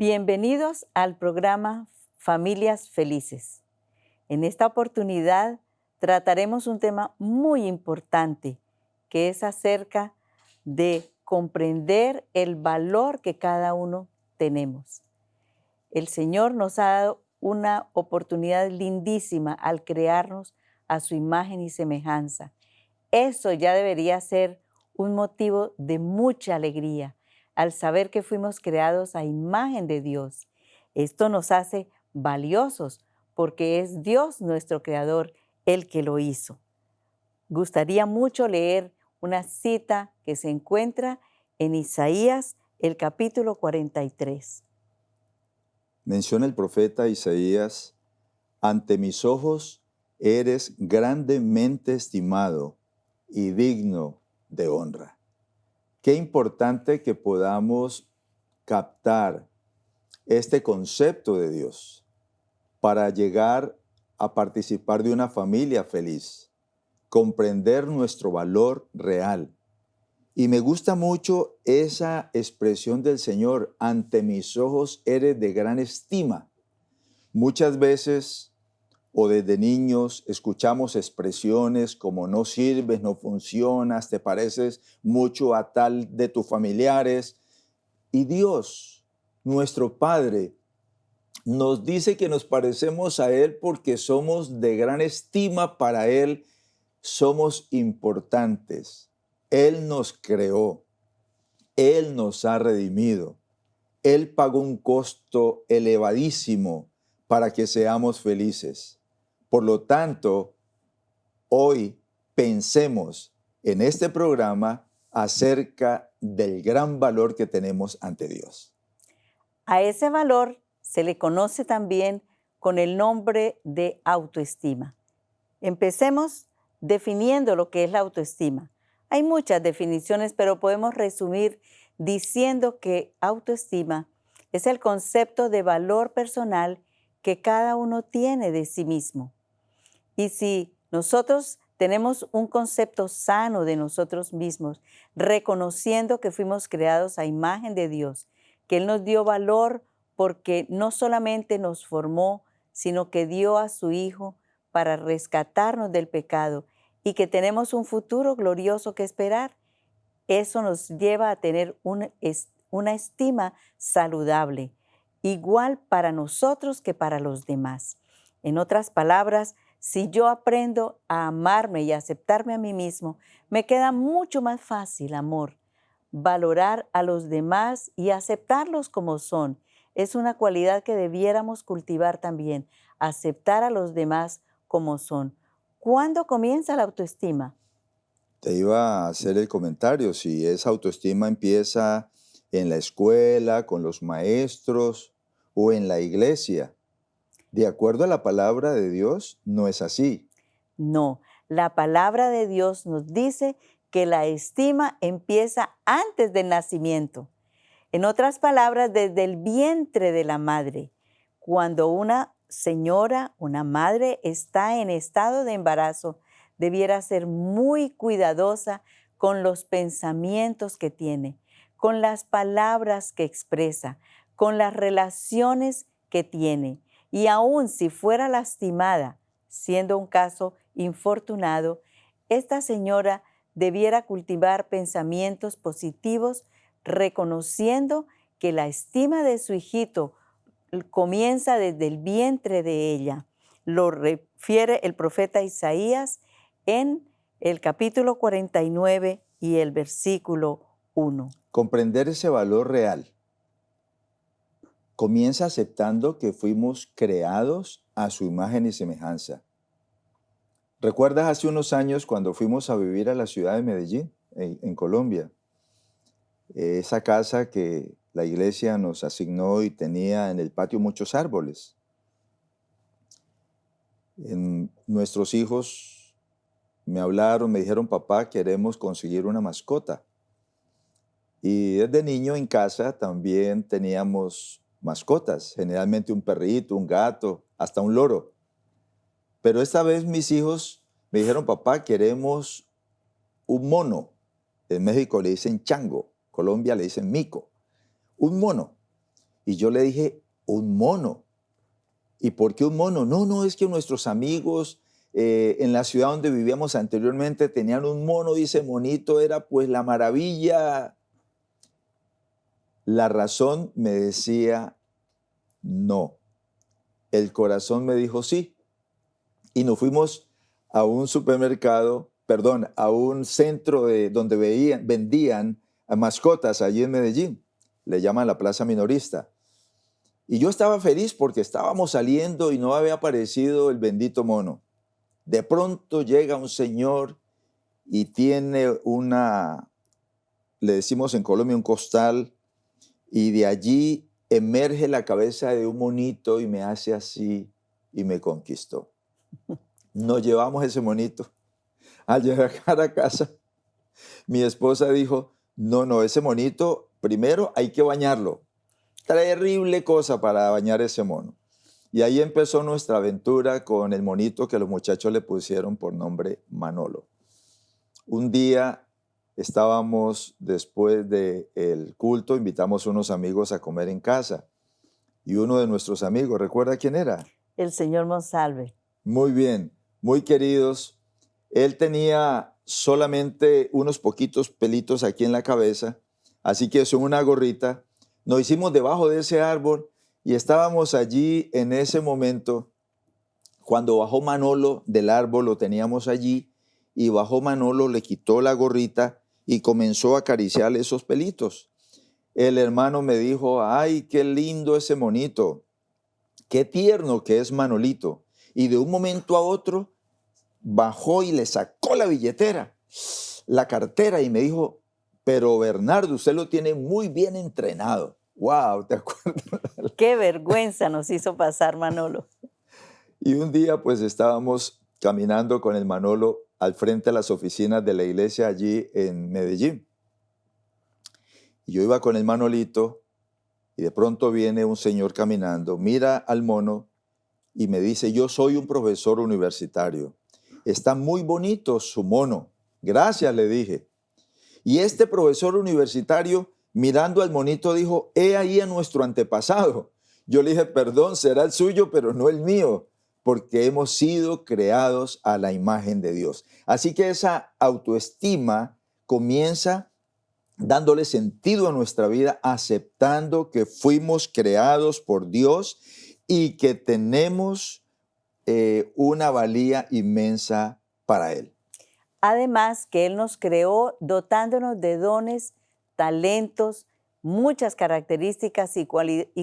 Bienvenidos al programa Familias Felices. En esta oportunidad trataremos un tema muy importante que es acerca de comprender el valor que cada uno tenemos. El Señor nos ha dado una oportunidad lindísima al crearnos a su imagen y semejanza. Eso ya debería ser un motivo de mucha alegría al saber que fuimos creados a imagen de Dios. Esto nos hace valiosos porque es Dios nuestro creador el que lo hizo. Gustaría mucho leer una cita que se encuentra en Isaías, el capítulo 43. Menciona el profeta Isaías: ante mis ojos eres grandemente estimado y digno de honra. Qué importante que podamos captar este concepto de Dios para llegar a participar de una familia feliz, comprender nuestro valor real. Y me gusta mucho esa expresión del Señor: ante mis ojos eres de gran estima. Muchas veces o desde niños escuchamos expresiones como no sirves, no funcionas, te pareces mucho a tal de tus familiares. Y Dios, nuestro Padre, nos dice que nos parecemos a Él porque somos de gran estima para Él, somos importantes. Él nos creó, Él nos ha redimido, Él pagó un costo elevadísimo para que seamos felices. Por lo tanto, hoy pensemos en este programa acerca del gran valor que tenemos ante Dios. A ese valor se le conoce también con el nombre de autoestima. Empecemos definiendo lo que es la autoestima. Hay muchas definiciones, pero podemos resumir diciendo que autoestima es el concepto de valor personal que cada uno tiene de sí mismo. Y si nosotros tenemos un concepto sano de nosotros mismos, reconociendo que fuimos creados a imagen de Dios, que Él nos dio valor porque no solamente nos formó, sino que dio a su Hijo para rescatarnos del pecado y que tenemos un futuro glorioso que esperar, eso nos lleva a tener una estima saludable, igual para nosotros que para los demás. En otras palabras, si yo aprendo a amarme y a aceptarme a mí mismo, me queda mucho más fácil, amor, valorar a los demás y aceptarlos como son. Es una cualidad que debiéramos cultivar también, aceptar a los demás como son. ¿Cuándo comienza la autoestima? Te iba a hacer el comentario: si esa autoestima empieza en la escuela, con los maestros o en la iglesia. De acuerdo a la palabra de Dios, no es así. No, la palabra de Dios nos dice que la estima empieza antes del nacimiento. En otras palabras, desde el vientre de la madre. Cuando una señora, una madre está en estado de embarazo, debiera ser muy cuidadosa con los pensamientos que tiene, con las palabras que expresa, con las relaciones que tiene. Y aun si fuera lastimada, siendo un caso infortunado, esta señora debiera cultivar pensamientos positivos, reconociendo que la estima de su hijito comienza desde el vientre de ella. Lo refiere el profeta Isaías en el capítulo 49 y el versículo 1. Comprender ese valor real comienza aceptando que fuimos creados a su imagen y semejanza. ¿Recuerdas hace unos años cuando fuimos a vivir a la ciudad de Medellín, en Colombia? Esa casa que la iglesia nos asignó y tenía en el patio muchos árboles. Nuestros hijos me hablaron, me dijeron: papá, queremos conseguir una mascota. Y desde niño en casa también teníamos mascotas, generalmente un perrito, un gato, hasta un loro. Pero esta vez mis hijos me dijeron: papá, queremos un mono. En México le dicen chango, Colombia le dicen mico, un mono. Y yo le dije, un mono. ¿Y por qué un mono? No, no, es que nuestros amigos en la ciudad donde vivíamos anteriormente tenían un mono y ese monito era pues la maravilla. La razón me decía no. El corazón me dijo sí. Y nos fuimos a un supermercado, perdón, a un centro donde vendían a mascotas allí en Medellín. Le llaman la Plaza Minorista. Y yo estaba feliz porque estábamos saliendo y no había aparecido el bendito mono. De pronto llega un señor y tiene le decimos en Colombia, un costal, y de allí emerge la cabeza de un monito y me hace así y me conquistó. Nos llevamos ese monito. Al llegar a casa, mi esposa dijo, no, no, ese monito, primero hay que bañarlo. Terrible cosa para bañar ese mono. Y ahí empezó nuestra aventura con el monito que los muchachos le pusieron por nombre Manolo. Un día estábamos después del culto, invitamos a unos amigos a comer en casa. Y uno de nuestros amigos, ¿recuerda quién era? El señor Monsalve. Muy bien, muy queridos. Él tenía solamente unos poquitos pelitos aquí en la cabeza, así que son una gorrita. Nos hicimos debajo de ese árbol y estábamos allí en ese momento. Cuando bajó Manolo del árbol, lo teníamos allí, y bajó Manolo, le quitó la gorrita y comenzó a acariciarle esos pelitos. El hermano me dijo, ay, qué lindo ese monito, qué tierno que es Manolito. Y de un momento a otro bajó y le sacó la billetera, la cartera, y me dijo, pero Bernardo, usted lo tiene muy bien entrenado. Wow, ¿te acuerdas? Qué vergüenza nos hizo pasar Manolo. Y un día pues estábamos caminando con el Manolo al frente de las oficinas de la iglesia allí en Medellín. Y yo iba con el Manolito y de pronto viene un señor caminando, mira al mono y me dice, yo soy un profesor universitario. Está muy bonito su mono. Gracias, le dije. Y este profesor universitario, mirando al monito, dijo, he ahí a nuestro antepasado. Yo le dije, perdón, será el suyo, pero no el mío, porque hemos sido creados a la imagen de Dios. Así que esa autoestima comienza dándole sentido a nuestra vida, aceptando que fuimos creados por Dios y que tenemos una valía inmensa para Él. Además, que Él nos creó dotándonos de dones, talentos, muchas características y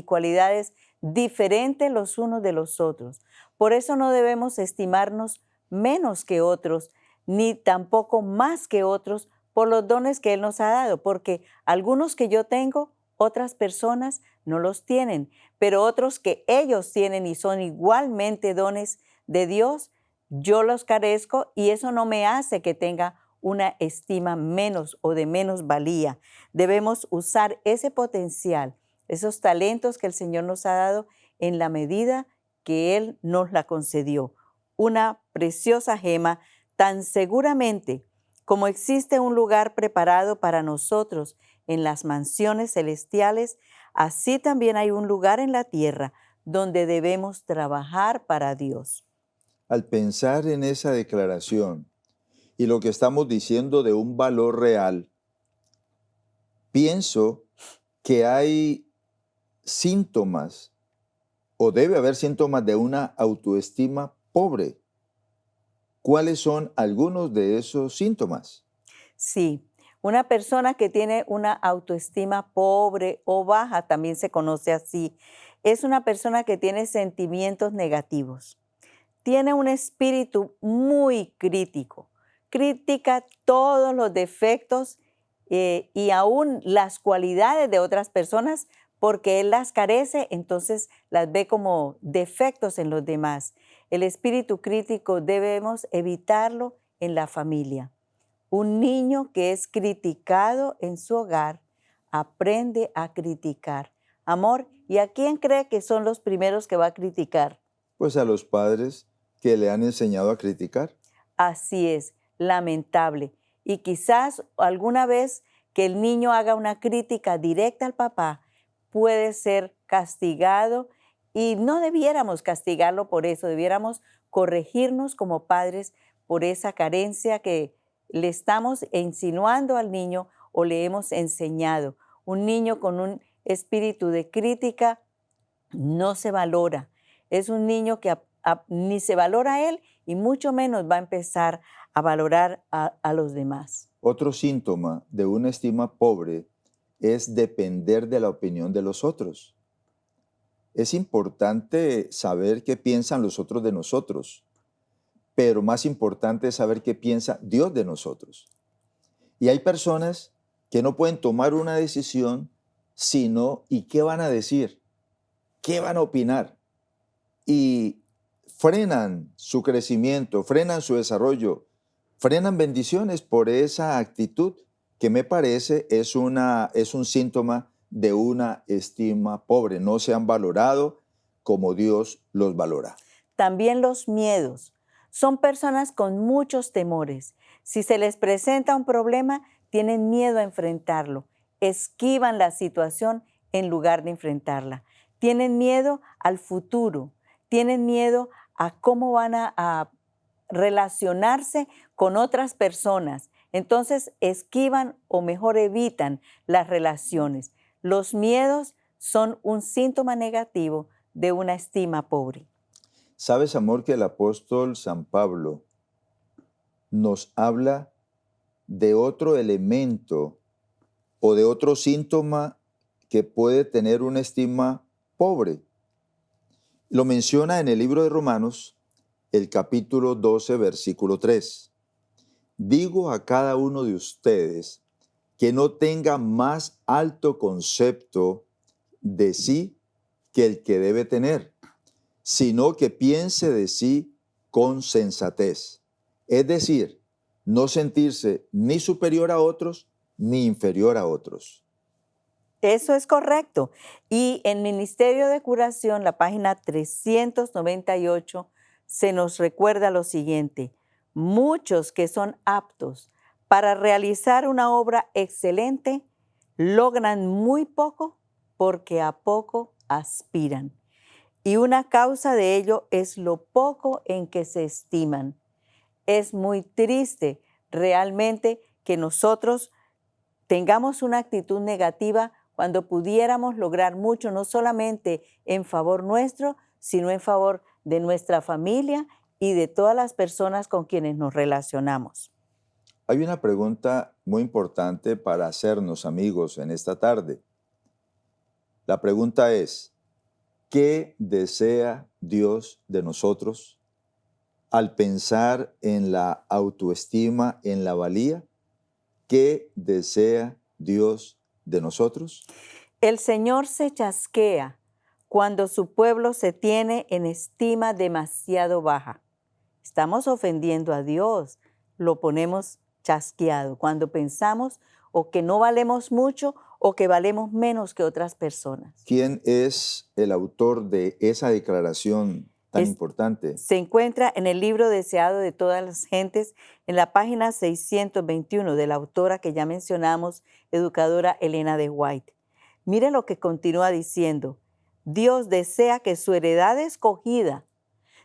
cualidades diferentes los unos de los otros. Por eso no debemos estimarnos menos que otros, ni tampoco más que otros por los dones que Él nos ha dado, porque algunos que yo tengo, otras personas no los tienen, pero otros que ellos tienen y son igualmente dones de Dios, yo los carezco y eso no me hace que tenga una estima menos o de menos valía. Debemos usar ese potencial, esos talentos que el Señor nos ha dado en la medida que Él nos la concedió. Una preciosa gema, tan seguramente como existe un lugar preparado para nosotros en las mansiones celestiales, así también hay un lugar en la tierra donde debemos trabajar para Dios. Al pensar en esa declaración y lo que estamos diciendo de un valor real, pienso que hay síntomas o debe haber síntomas de una autoestima pobre. ¿Cuáles son algunos de esos síntomas? Sí, una persona que tiene una autoestima pobre o baja, también se conoce así, es una persona que tiene sentimientos negativos. Tiene un espíritu muy crítico, critica todos los defectos y aún las cualidades de otras personas porque él las carece, entonces las ve como defectos en los demás. El espíritu crítico debemos evitarlo en la familia. Un niño que es criticado en su hogar aprende a criticar. Amor, ¿y a quién cree que son los primeros que va a criticar? Pues a los padres que le han enseñado a criticar. Así es, lamentable. Y quizás alguna vez que el niño haga una crítica directa al papá, puede ser castigado y no debiéramos castigarlo por eso, debiéramos corregirnos como padres por esa carencia que le estamos insinuando al niño o le hemos enseñado. Un niño con un espíritu de crítica no se valora. Es un niño que ni se valora a él y mucho menos va a empezar a valorar a los demás. Otro síntoma de una estima pobre es depender de la opinión de los otros. Es importante saber qué piensan los otros de nosotros, pero más importante es saber qué piensa Dios de nosotros. Y hay personas que no pueden tomar una decisión sino, ¿y qué van a decir? ¿Qué van a opinar? Y frenan su crecimiento, frenan su desarrollo, frenan bendiciones por esa actitud que me parece es un síntoma de una estima pobre. No se han valorado como Dios los valora. También los miedos. Son personas con muchos temores. Si se les presenta un problema, tienen miedo a enfrentarlo. Esquivan la situación en lugar de enfrentarla. Tienen miedo al futuro. Tienen miedo a cómo van a relacionarse con otras personas. Entonces esquivan o mejor evitan las relaciones. Los miedos son un síntoma negativo de una estima pobre. ¿Sabes, amor, que el apóstol San Pablo nos habla de otro elemento o de otro síntoma que puede tener una estima pobre? Lo menciona en el libro de Romanos, el capítulo 12, versículo 3. Digo a cada uno de ustedes que no tenga más alto concepto de sí que el que debe tener, sino que piense de sí con sensatez. Es decir, no sentirse ni superior a otros ni inferior a otros. Eso es correcto. Y en Ministerio de Curación, la página 398, se nos recuerda lo siguiente: muchos que son aptos para realizar una obra excelente logran muy poco porque a poco aspiran. Y una causa de ello es lo poco en que se estiman. Es muy triste realmente que nosotros tengamos una actitud negativa cuando pudiéramos lograr mucho, no solamente en favor nuestro, sino en favor de nuestra familia y de todas las personas con quienes nos relacionamos. Hay una pregunta muy importante para hacernos, amigos, en esta tarde. La pregunta es, ¿qué desea Dios de nosotros al pensar en la autoestima, en la valía? ¿Qué desea Dios de nosotros? El Señor se chasquea cuando su pueblo se tiene en estima demasiado baja. Estamos ofendiendo a Dios, lo ponemos chasqueado cuando pensamos o que no valemos mucho o que valemos menos que otras personas. ¿Quién es el autor de esa declaración tan importante? Se encuentra en el libro Deseado de todas las gentes, en la página 621 de la autora que ya mencionamos, educadora Elena de White. Mire lo que continúa diciendo: Dios desea que su heredad escogida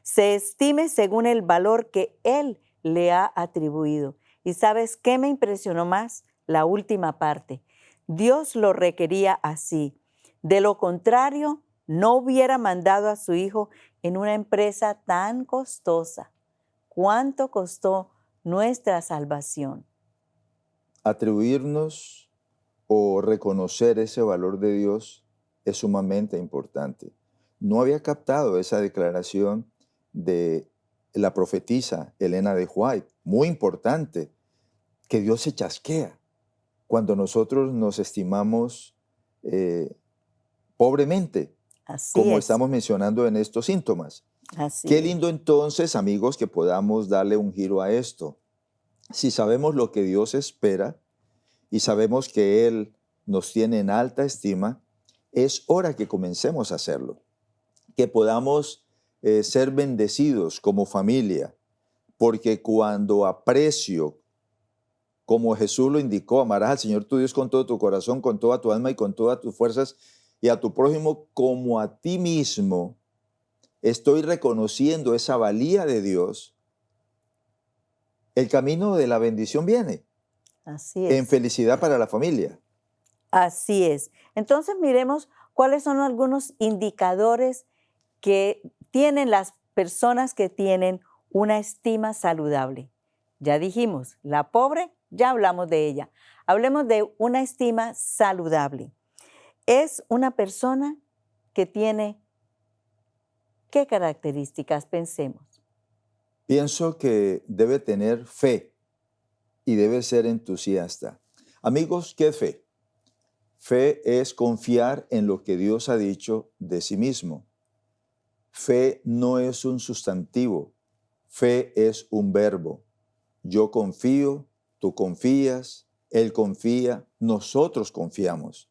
se estime según el valor que Él le ha atribuido. ¿Y sabes qué me impresionó más? La última parte. Dios lo requería así. De lo contrario, no hubiera mandado a su hijo en una empresa tan costosa. ¿Cuánto costó nuestra salvación? Atribuirnos o reconocer ese valor de Dios es sumamente importante. No había captado esa declaración de la profetisa Elena de White, muy importante, que Dios se chasquea cuando nosotros nos estimamos pobremente, Así como es, estamos mencionando en estos síntomas. así Qué es. lindo entonces, amigos, que podamos darle un giro a esto. Si sabemos lo que Dios espera y sabemos que Él nos tiene en alta estima, es hora que comencemos a hacerlo, que podamos ser bendecidos como familia, porque cuando aprecio, como Jesús lo indicó, amarás al Señor tu Dios con todo tu corazón, con toda tu alma y con todas tus fuerzas, y a tu prójimo como a ti mismo, estoy reconociendo esa valía de Dios, el camino de la bendición viene Así en es. felicidad para la familia. Así es. Entonces miremos cuáles son algunos indicadores que tienen las personas que tienen una estima saludable. Ya dijimos, la pobre, ya hablamos de ella. Hablemos de una estima saludable. Es una persona que tiene, ¿qué características? Pensemos. Pienso que debe tener fe y debe ser entusiasta. Amigos, ¿qué es fe? Fe es confiar en lo que Dios ha dicho de sí mismo. Fe no es un sustantivo, fe es un verbo. Yo confío, tú confías, él confía, nosotros confiamos.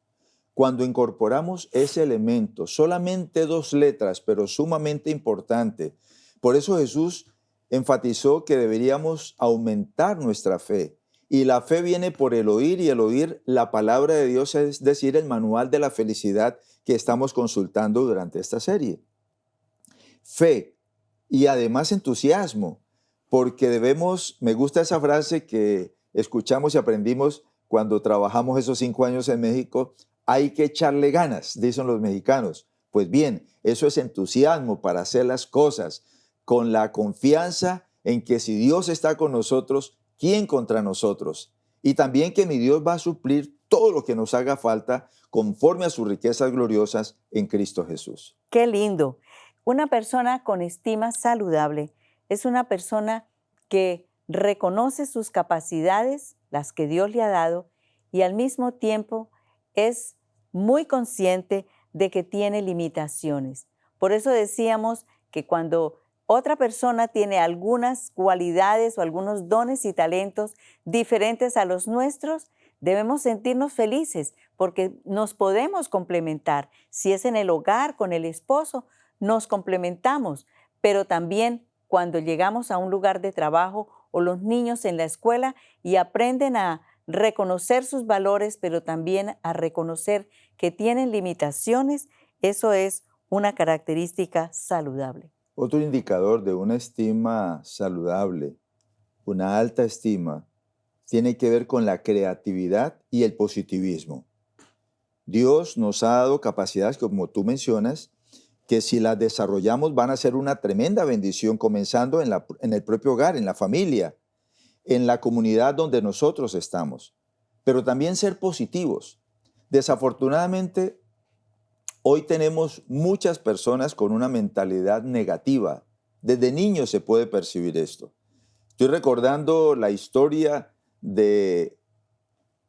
Cuando incorporamos ese elemento, solamente 2 letras, pero sumamente importante. Por eso Jesús enfatizó que deberíamos aumentar nuestra fe. Y la fe viene por el oír y el oír la palabra de Dios, es decir, el manual de la felicidad que estamos consultando durante esta serie. Fe y además entusiasmo, porque debemos, me gusta esa frase que escuchamos y aprendimos cuando trabajamos esos 5 años en México, hay que echarle ganas, dicen los mexicanos. Pues bien, eso es entusiasmo para hacer las cosas con la confianza en que si Dios está con nosotros, ¿quién contra nosotros? Y también que mi Dios va a suplir todo lo que nos haga falta conforme a sus riquezas gloriosas en Cristo Jesús. Qué lindo. Una persona con estima saludable es una persona que reconoce sus capacidades, las que Dios le ha dado, y al mismo tiempo es muy consciente de que tiene limitaciones. Por eso decíamos que cuando otra persona tiene algunas cualidades o algunos dones y talentos diferentes a los nuestros, debemos sentirnos felices porque nos podemos complementar. Si es en el hogar, con el esposo, nos complementamos, pero también cuando llegamos a un lugar de trabajo o los niños en la escuela y aprenden a reconocer sus valores, pero también a reconocer que tienen limitaciones, eso es una característica saludable. Otro indicador de una estima saludable, una alta estima, tiene que ver con la creatividad y el positivismo. Dios nos ha dado capacidades, como tú mencionas, que si las desarrollamos van a ser una tremenda bendición, comenzando en el propio hogar, en la familia, en la comunidad donde nosotros estamos. Pero también ser positivos. Desafortunadamente, hoy tenemos muchas personas con una mentalidad negativa. Desde niños se puede percibir esto. Estoy recordando la historia de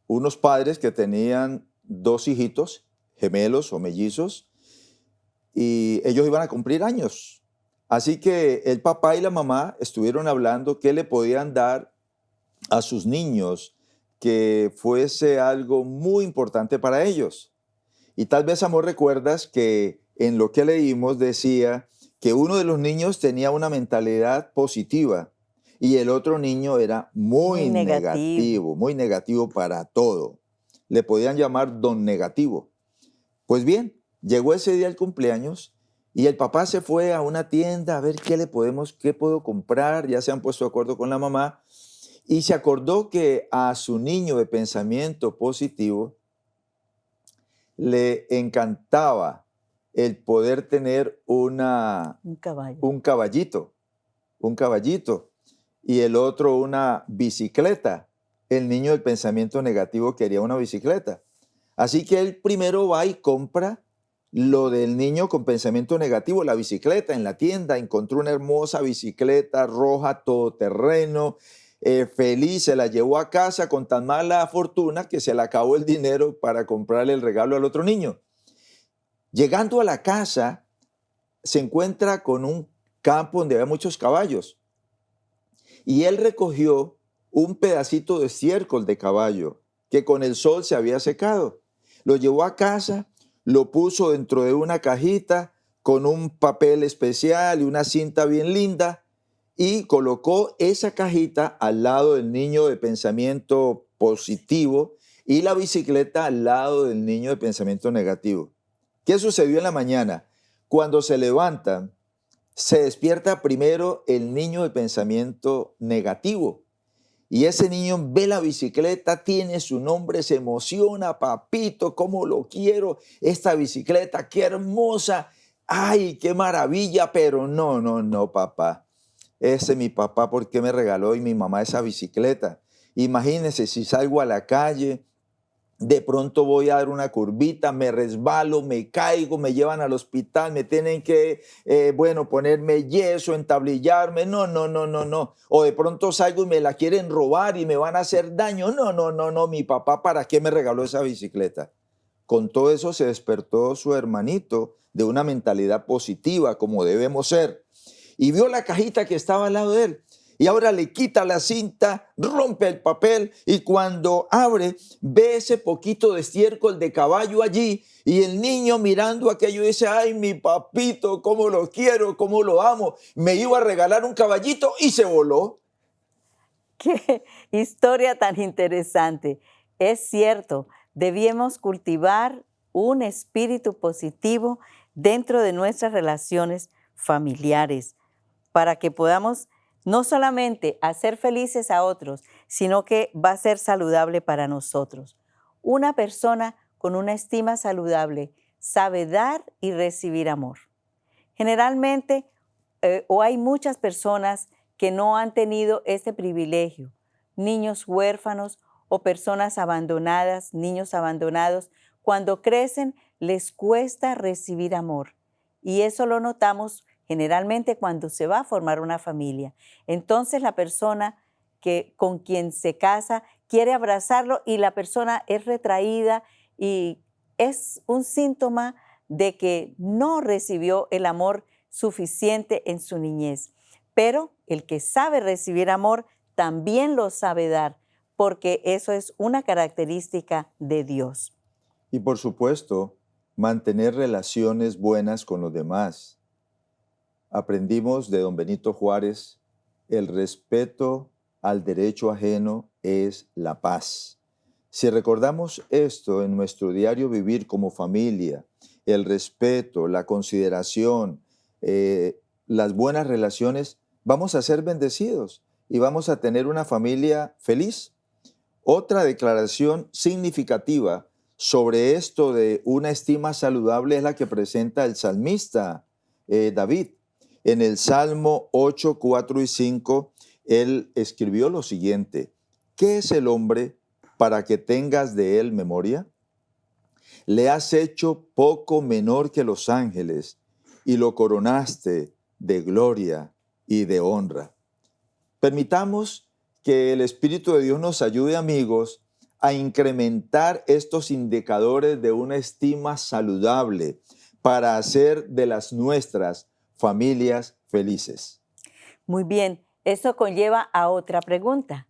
unos padres que tenían 2 hijitos, gemelos o mellizos, y ellos iban a cumplir años. Así que el papá y la mamá estuvieron hablando qué le podían dar a sus niños que fuese algo muy importante para ellos. Y tal vez, amor, recuerdas que en lo que leímos decía que uno de los niños tenía una mentalidad positiva y el otro niño era Muy negativo. muy negativo para todo. Le podían llamar don negativo. Pues bien, llegó ese día el cumpleaños y el papá se fue a una tienda a ver qué puedo comprar, ya se han puesto de acuerdo con la mamá, y se acordó que a su niño de pensamiento positivo le encantaba el poder tener Un caballo. un caballito, y el otro una bicicleta. El niño del pensamiento negativo quería una bicicleta. Así que él primero va y compra lo del niño con pensamiento negativo, la bicicleta en la tienda. Encontró una hermosa bicicleta roja, todoterreno, feliz, se la llevó a casa con tan mala fortuna que se le acabó el dinero para comprarle el regalo al otro niño. Llegando a la casa, se encuentra con un campo donde había muchos caballos y él recogió un pedacito de estiércol de caballo que con el sol se había secado. Lo llevó a casa, lo puso dentro de una cajita con un papel especial y una cinta bien linda y colocó esa cajita al lado del niño de pensamiento positivo y la bicicleta al lado del niño de pensamiento negativo. ¿Qué sucedió en la mañana? Cuando se levantan, se despierta primero el niño de pensamiento negativo. Y ese niño ve la bicicleta, tiene su nombre, se emociona, papito, cómo lo quiero, esta bicicleta, qué hermosa, ay, qué maravilla, pero no, no, no, papá. Ese mi papá, ¿por qué me regaló y mi mamá esa bicicleta? Imagínense si salgo a la calle, de pronto voy a dar una curvita, me resbalo, me caigo, me llevan al hospital, me tienen que, ponerme yeso, entablillarme. No, no, no, no, no. O de pronto salgo y me la quieren robar y me van a hacer daño. No, no, no, no. Mi papá, ¿para qué me regaló esa bicicleta? Con todo eso se despertó su hermanito de una mentalidad positiva, como debemos ser, y vio la cajita que estaba al lado de él. Y ahora le quita la cinta, rompe el papel y cuando abre ve ese poquito de estiércol de caballo allí y el niño mirando aquello dice, ay, mi papito, cómo lo quiero, cómo lo amo. Me iba a regalar un caballito y se voló. Qué historia tan interesante. Es cierto, debíamos cultivar un espíritu positivo dentro de nuestras relaciones familiares para que podamos no solamente hacer felices a otros, sino que va a ser saludable para nosotros. Una persona con una estima saludable sabe dar y recibir amor. Generalmente, o hay muchas personas que no han tenido este privilegio, niños huérfanos o personas abandonadas, niños abandonados, cuando crecen les cuesta recibir amor. Y eso lo notamos generalmente cuando se va a formar una familia. Entonces la persona con quien se casa quiere abrazarlo y la persona es retraída y es un síntoma de que no recibió el amor suficiente en su niñez. Pero el que sabe recibir amor también lo sabe dar, porque eso es una característica de Dios. Y por supuesto, mantener relaciones buenas con los demás. Aprendimos de don Benito Juárez, el respeto al derecho ajeno es la paz. Si recordamos esto en nuestro diario vivir como familia, el respeto, la consideración, las buenas relaciones, vamos a ser bendecidos y vamos a tener una familia feliz. Otra declaración significativa sobre esto de una estima saludable es la que presenta el salmista David. En el Salmo 8, 4 y 5, él escribió lo siguiente: ¿qué es el hombre para que tengas de él memoria? Le has hecho poco menor que los ángeles y lo coronaste de gloria y de honra. Permitamos que el Espíritu de Dios nos ayude, amigos, a incrementar estos indicadores de una estima saludable para hacer de las nuestras familias felices. Muy bien, eso conlleva a otra pregunta.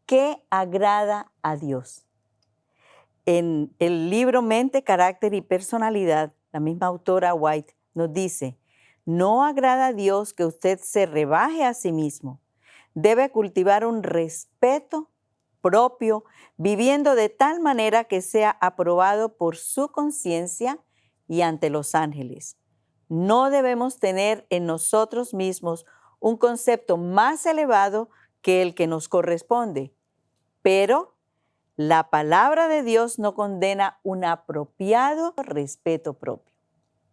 ¿Qué agrada a Dios? En el libro Mente, Carácter y Personalidad, la misma autora White nos dice, no agrada a Dios que usted se rebaje a sí mismo. Debe cultivar un respeto propio, viviendo de tal manera que sea aprobado por su conciencia y ante los ángeles. No debemos tener en nosotros mismos un concepto más elevado que el que nos corresponde, pero la palabra de Dios no condena un apropiado respeto propio.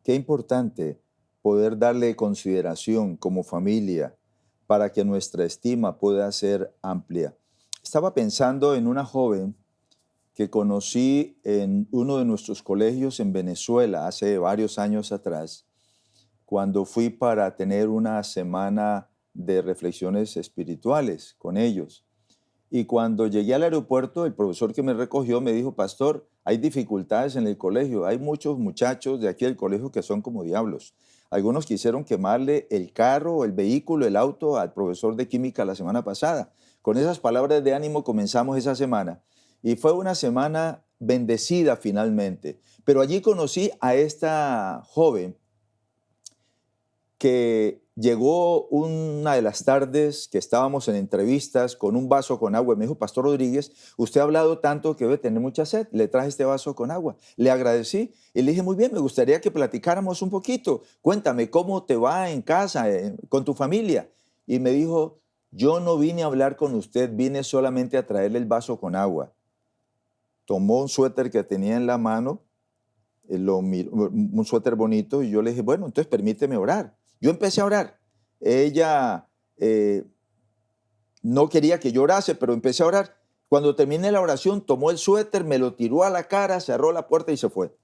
Qué importante poder darle consideración como familia para que nuestra estima pueda ser amplia. Estaba pensando en una joven que conocí en uno de nuestros colegios en Venezuela hace varios años atrás, cuando fui para tener una semana de reflexiones espirituales con ellos. Y cuando llegué al aeropuerto, el profesor que me recogió me dijo, pastor, hay dificultades en el colegio. Hay muchos muchachos de aquí del colegio que son como diablos. Algunos quisieron quemarle el carro, el vehículo, el auto al profesor de química la semana pasada. Con esas palabras de ánimo comenzamos esa semana. Y fue una semana bendecida finalmente. Pero allí conocí a esta joven que llegó una de las tardes que estábamos en entrevistas con un vaso con agua. Me dijo, Pastor Rodríguez, usted ha hablado tanto que debe tener mucha sed. Le traje este vaso con agua. Le agradecí y le dije, muy bien, me gustaría que platicáramos un poquito. Cuéntame, ¿cómo te va en casa, con tu familia? Y me dijo, yo no vine a hablar con usted, vine solamente a traerle el vaso con agua. Tomó un suéter que tenía en la mano, un suéter bonito, y yo le dije, bueno, entonces permíteme orar. Yo empecé a orar. Ella no quería que yo orase, pero empecé a orar. Cuando terminé la oración, tomó el suéter, me lo tiró a la cara, cerró la puerta y se fue.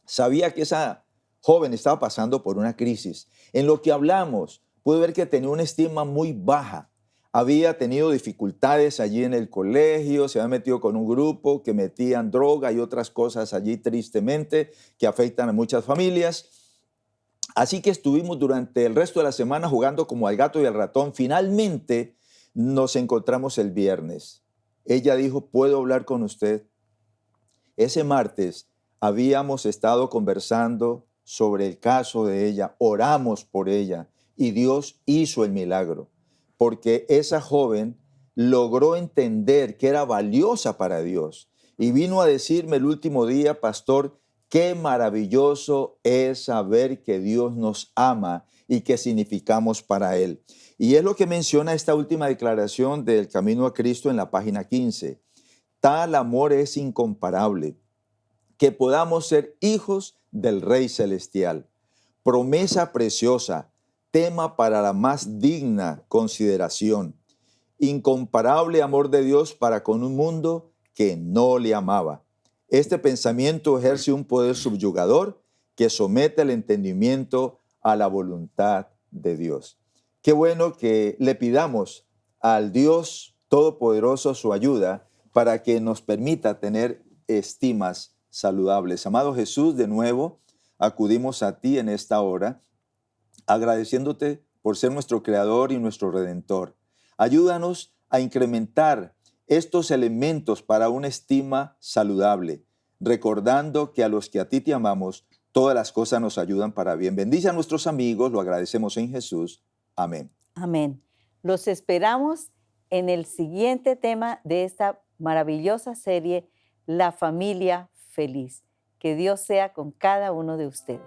Sabía que esa joven estaba pasando por una crisis. En lo que hablamos, pude ver que tenía una estima muy baja. Había tenido dificultades allí en el colegio, se había metido con un grupo que metían droga y otras cosas allí tristemente que afectan a muchas familias. Así que estuvimos durante el resto de la semana jugando como al gato y al ratón. Finalmente nos encontramos el viernes. Ella dijo, ¿puedo hablar con usted? Ese martes habíamos estado conversando sobre el caso de ella, oramos por ella y Dios hizo el milagro, porque esa joven logró entender que era valiosa para Dios y vino a decirme el último día, pastor, qué maravilloso es saber que Dios nos ama y que significamos para Él. Y es lo que menciona esta última declaración del Camino a Cristo en la página 15. Tal amor es incomparable, que podamos ser hijos del Rey Celestial. Promesa preciosa, tema para la más digna consideración. Incomparable amor de Dios para con un mundo que no le amaba. Este pensamiento ejerce un poder subyugador que somete el entendimiento a la voluntad de Dios. Qué bueno que le pidamos al Dios Todopoderoso su ayuda para que nos permita tener estimas saludables. Amado Jesús, de nuevo acudimos a ti en esta hora, agradeciéndote por ser nuestro Creador y nuestro Redentor. Ayúdanos a incrementar estos elementos para una estima saludable, recordando que a los que a ti te amamos, todas las cosas nos ayudan para bien. Bendice a nuestros amigos, lo agradecemos en Jesús. Amén. Amén. Los esperamos en el siguiente tema de esta maravillosa serie, La familia feliz. Que Dios sea con cada uno de ustedes.